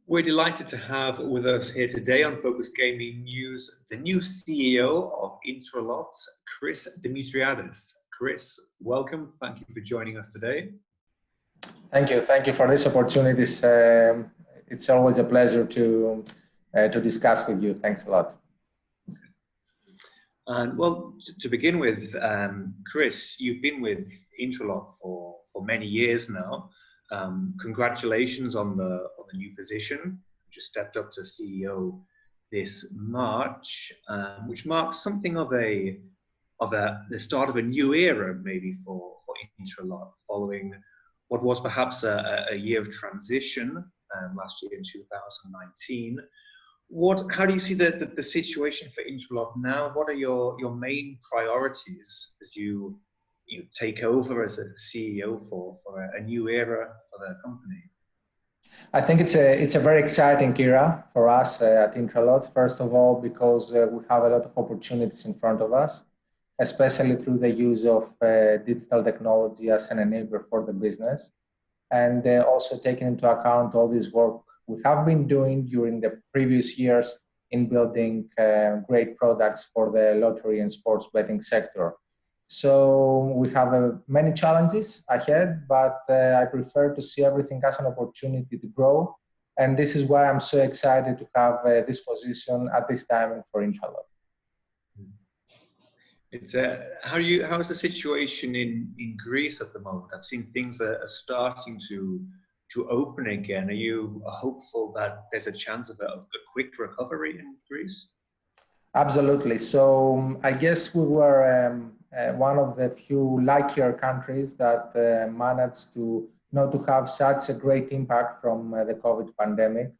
We're delighted to have with us here today on Focus Gaming News the new CEO of INTRALOT, Chris Dimitriadis. Chris, welcome. Thank you for joining us today. Thank you. Thank you for this opportunity. It's always a pleasure to discuss with you. Thanks a lot. And well, to begin with, Chris, you've been with INTRALOT for many years now. Congratulations on the new position. You just stepped up to CEO this March, which marks something of the start of a new era, maybe for INTRALOT, following what was perhaps a year of transition last year in 2019. How do you see the situation for INTRALOT now? What are your main priorities as you take over as a CEO for a new era for the company? I think it's a very exciting era for us at INTRALOT. First of all, because we have a lot of opportunities in front of us, especially through the use of digital technology as an enabler for the business, and also taking into account all this work we have been doing during the previous years in building great products for the lottery and sports betting sector. So we have many challenges ahead, but I prefer to see everything as an opportunity to grow. And this is why I'm so excited to have this position at this time for INTRALOT. How is the situation in Greece at the moment? I've seen things are starting to open again. Are you hopeful that there's a chance of a quick recovery in Greece? Absolutely. So I guess we were one of the few luckier countries that managed to not to have such a great impact from the COVID pandemic.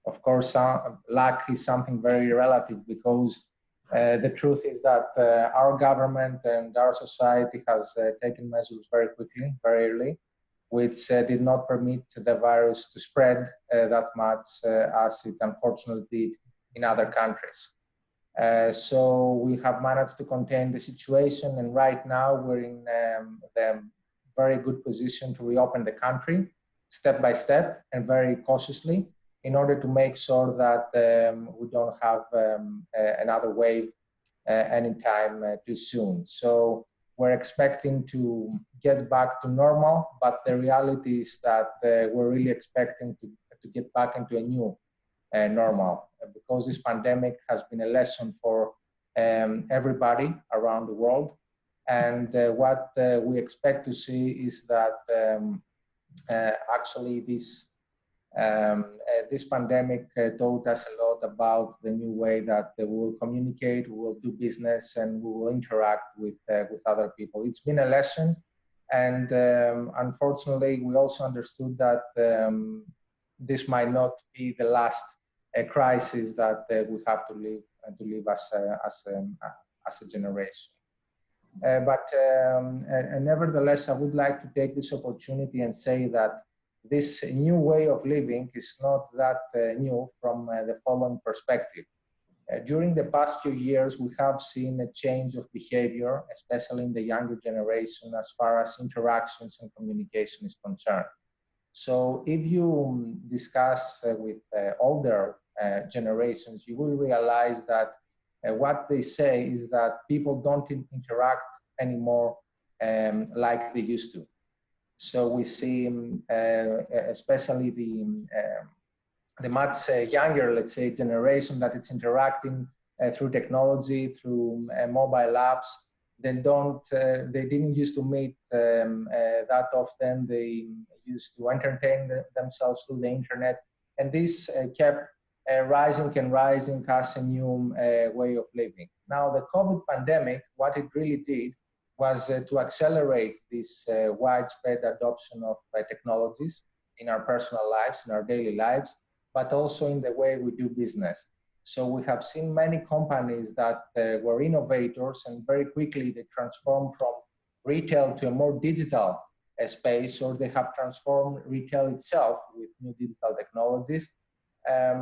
Of course, luck is something very relative, because the truth is that our government and our society has taken measures very quickly, very early, which did not permit the virus to spread that much as it unfortunately did in other countries. So we have managed to contain the situation, and right now we're in the very good position to reopen the country step by step and very cautiously, in order to make sure that we don't have another wave anytime too soon. So we're expecting to get back to normal, but the reality is that we're really expecting to get back into a new normal, because this pandemic has been a lesson for everybody around the world. And what we expect to see is that actually this pandemic taught us a lot about the new way that we will communicate, we will do business, and we will interact with other people. It's been a lesson, and unfortunately, we also understood that this might not be the last crisis that we have to live as a generation. But nevertheless, I would like to take this opportunity and say that this new way of living is not that new from the following perspective. During the past few years, we have seen a change of behavior, especially in the younger generation, as far as interactions and communication is concerned. So if you discuss with older generations, you will realize that what they say is that people don't interact anymore like they used to. So we see, especially the much younger, let's say, generation, that it's interacting through technology, through mobile apps. They didn't used to meet that often. They used to entertain themselves through the internet, and this kept rising and rising as a new way of living. Now, the COVID pandemic, what it really did was to accelerate this widespread adoption of technologies in our personal lives, in our daily lives, but also in the way we do business. So we have seen many companies that were innovators, and very quickly they transformed from retail to a more digital space, or they have transformed retail itself with new digital technologies,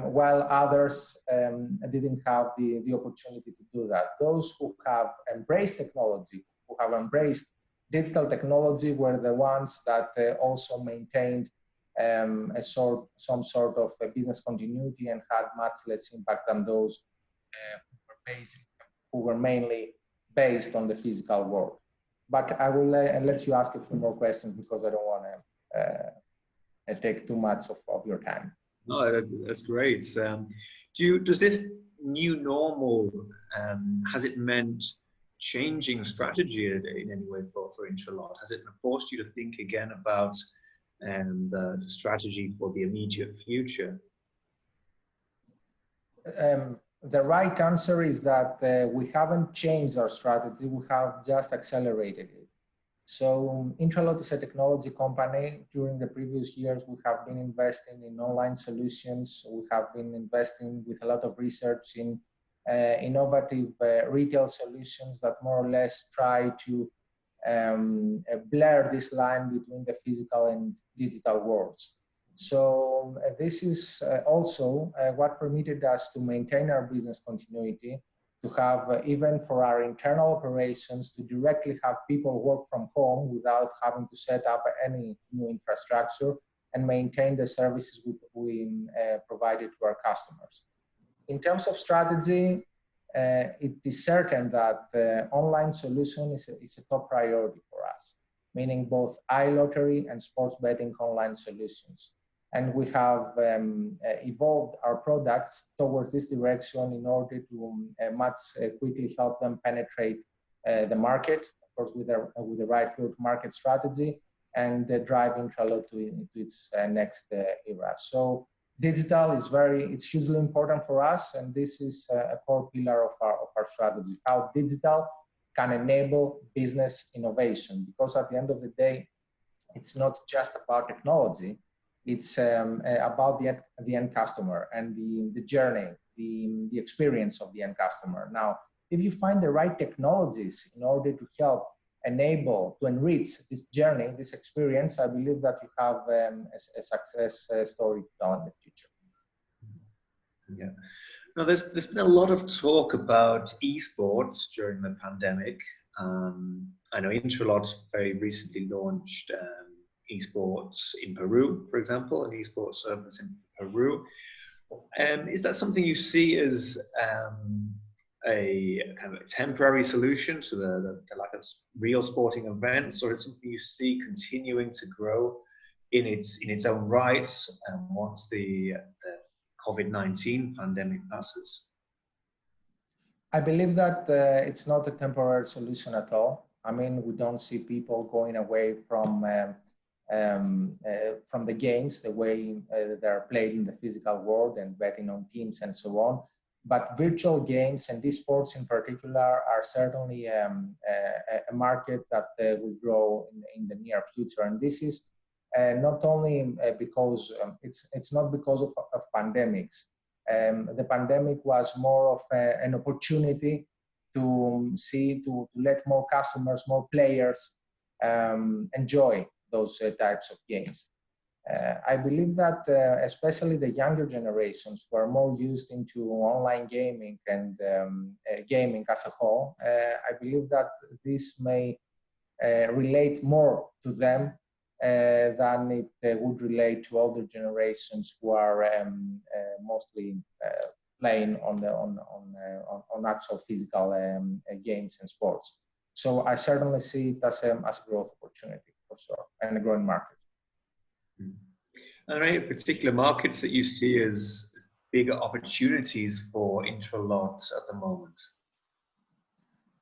while others didn't have the opportunity to do that. Those who have embraced technology, who have embraced digital technology, were the ones that also maintained some sort of business continuity and had much less impact than those who were mainly based on the physical world. But I will let you ask a few more questions because I don't want to take too much of your time. No, that's great. Does this new normal, has it meant changing strategy in any way for INTRALOT? Has it forced you to think again about the strategy for the immediate future? The right answer is that we haven't changed our strategy, we have just accelerated it. So INTRALOT is a technology company. During the previous years, we have been investing in online solutions. We have been investing with a lot of research in innovative retail solutions that more or less try to blur this line between the physical and digital worlds. So this is also what permitted us to maintain our business continuity, to have, even for our internal operations, to directly have people work from home without having to set up any new infrastructure and maintain the services we provided to our customers. In terms of strategy, it is certain that online solution is a top priority for us, meaning both iLottery and sports betting online solutions. And we have evolved our products towards this direction in order to much quickly help them penetrate the market, of course, with the right go-to-market strategy, and drive INTRALOT to its next era. So digital is it's hugely important for us, and this is a core pillar of our strategy, how digital can enable business innovation. Because at the end of the day, it's not just about technology, it's about the end customer and the journey, the experience of the end customer. Now, if you find the right technologies in order to help enable, to enrich this journey, this experience, I believe that you have a success story to tell in the future. Yeah. Now, there's been a lot of talk about eSports during the pandemic. I know INTRALOT very recently launched eSports in Peru, for example, an eSports service in Peru. Is that something you see as a kind of a temporary solution to the lack of real sporting events, or is it something you see continuing to grow in its own right once the COVID-19 pandemic passes? I believe that it's not a temporary solution at all. I mean, we don't see people going away from the games the way they're played in the physical world and betting on teams and so on. But virtual games and eSports in particular are certainly a market that will grow in the near future. And this is not only because it's not because of pandemics. The pandemic was more of an opportunity to let more customers, more players enjoy those types of games. I believe that especially the younger generations who are more used into online gaming and gaming as a whole, I believe that this may relate more to them than it would relate to older generations who are mostly playing on actual physical games and sports. So I certainly see it as a growth opportunity for sure, and a growing market. Are there any particular markets that you see as bigger opportunities for INTRALOT at the moment?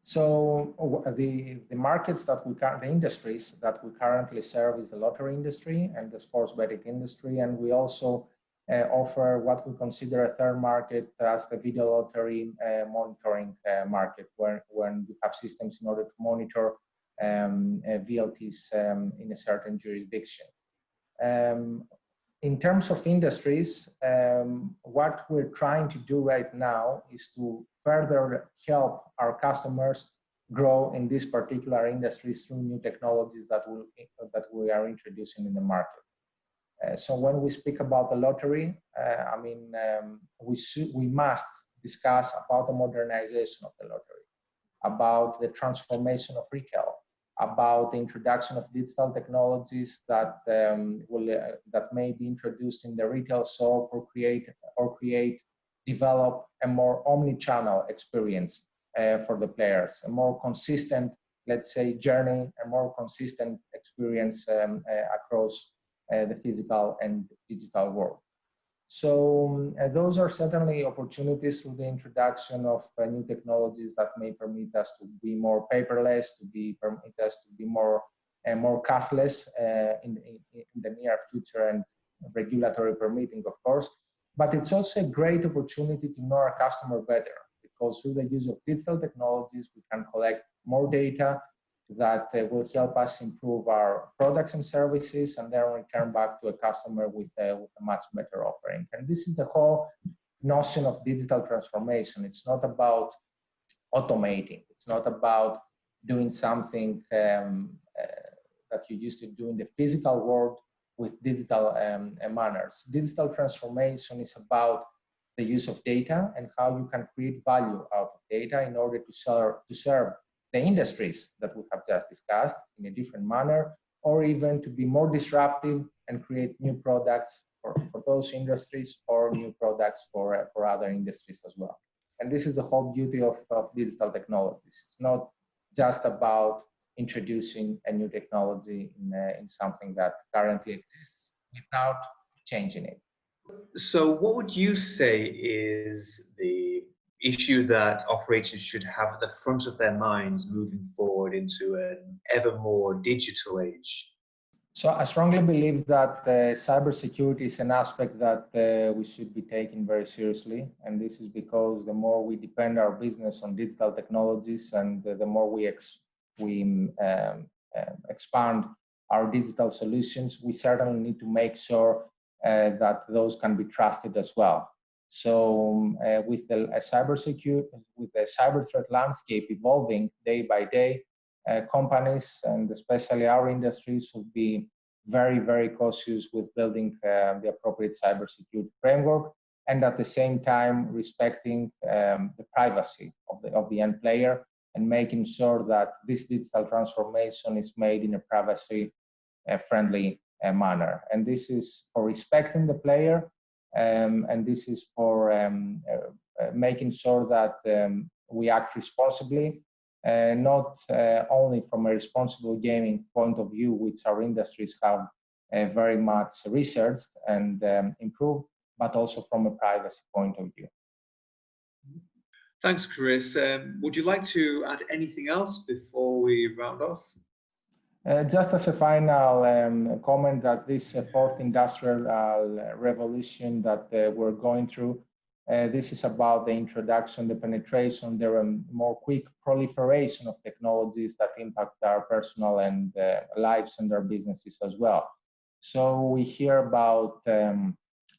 So the markets that the industries that we currently serve is the lottery industry and the sports betting industry, and we also offer what we consider a third market as the video lottery monitoring market, when we have systems in order to monitor VLTs in a certain jurisdiction. In terms of industries, what we're trying to do right now is to further help our customers grow in these particular industries through new technologies that we are introducing in the market. So when we speak about the lottery, I mean, we must discuss about the modernization of the lottery, about the transformation of retail, about the introduction of digital technologies that that may be introduced in the retail shop or develop a more omni-channel experience for the players, a more consistent, let's say, journey, a more consistent experience across the physical and digital world. So those are certainly opportunities through the introduction of new technologies that may permit us to be more paperless, permit us to be more cashless in the near future, and regulatory permitting, of course. But it's also a great opportunity to know our customer better, because through the use of digital technologies, we can collect more data that will help us improve our products and services, and then return back to a customer with a much better offering. And this is the whole notion of digital transformation. It's not about automating. It's not about doing something that you used to do in the physical world with digital manners. Digital transformation is about the use of data and how you can create value out of data in order to serve the industries that we have just discussed in a different manner, or even to be more disruptive and create new products for those industries, or new products for other industries as well. And this is the whole beauty of digital technologies. It's not just about introducing a new technology in something that currently exists without changing it. So what would you say is the issue that operators should have at the front of their minds moving forward into an ever more digital age? So I strongly believe that cybersecurity is an aspect that we should be taking very seriously. And this is because the more we depend our business on digital technologies, and the more we expand our digital solutions, we certainly need to make sure that those can be trusted as well. So with the cyber threat landscape evolving day by day, companies, and especially our industries, should be very, very cautious with building the appropriate cybersecurity framework, and at the same time respecting the privacy of the end player, and making sure that this digital transformation is made in a privacy-friendly manner. And this is for respecting the player, and this is for making sure that we act responsibly, not only from a responsible gaming point of view, which our industries have very much researched and improved, but also from a privacy point of view. Thanks, Chris. Would you like to add anything else before we round off? Just as a final comment, that this fourth industrial revolution that we're going through, this is about the introduction, the penetration, the more quick proliferation of technologies that impact our personal and lives and our businesses as well. So we hear about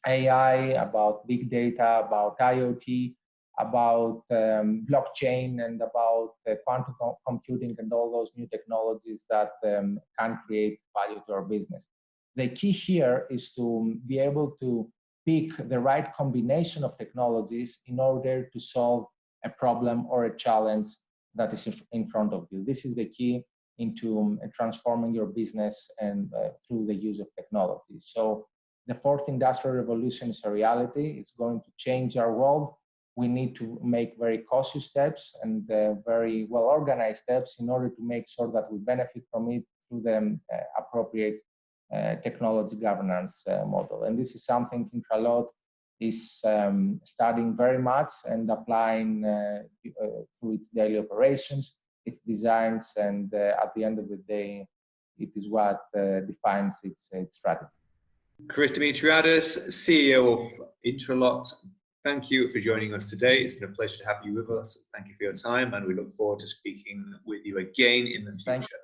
AI, about big data, about IoT, about blockchain, and about quantum computing, and all those new technologies that can create value to our business. The key here is to be able to pick the right combination of technologies in order to solve a problem or a challenge that is in front of you. This is the key into transforming your business and through the use of technology. So the fourth industrial revolution is a reality. It's going to change our world. We need to make very cautious steps and very well organized steps in order to make sure that we benefit from it through the appropriate technology governance model. And this is something INTRALOT is studying very much and applying through its daily operations, its designs, and at the end of the day, it is what defines its strategy. Chris Dimitriadis, CEO of INTRALOT, thank you for joining us today. It's been a pleasure to have you with us. Thank you for your time, and we look forward to speaking with you again in the future.